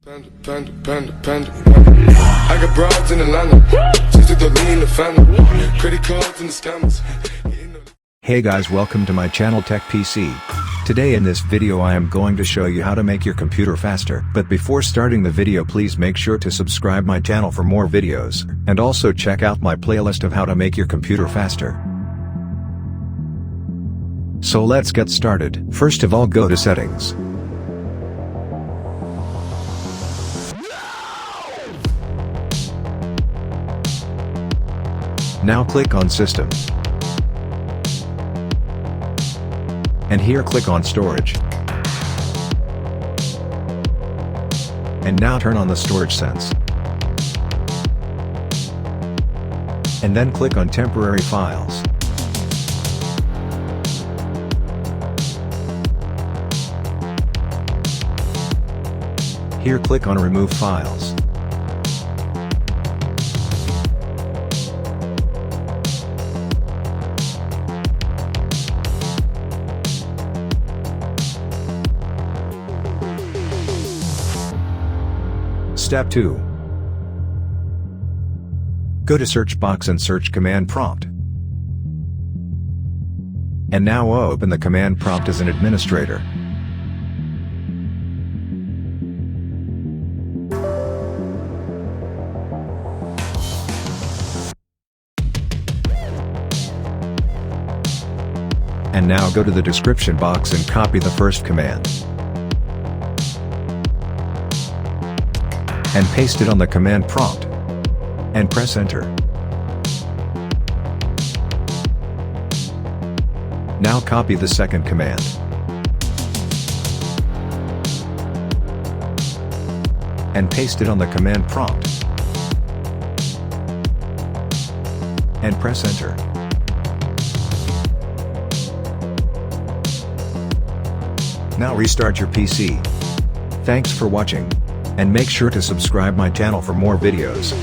Panda. I got broads in Atlanta. Just to lean the family. Credit cards and the scammers. Hey guys, welcome to my channel Tech PC. Today in this video I am going to show you how to make your computer faster. But before starting the video, please make sure to subscribe my channel for more videos, and also check out my playlist of how to make your computer faster. So let's get started. First of all, go to settings. Now click on System. And here click on Storage. And now turn on the Storage Sense. And then click on Temporary Files. Here click on Remove Files. Step 2. Go to search box and search command prompt. And now open the command prompt as an administrator. And now go to the description box and copy the first command. And paste it on the command prompt. And press enter. Now copy the second command. And paste it on the command prompt. And press enter. Now restart your PC. Thanks for watching. And make sure to subscribe my channel for more videos.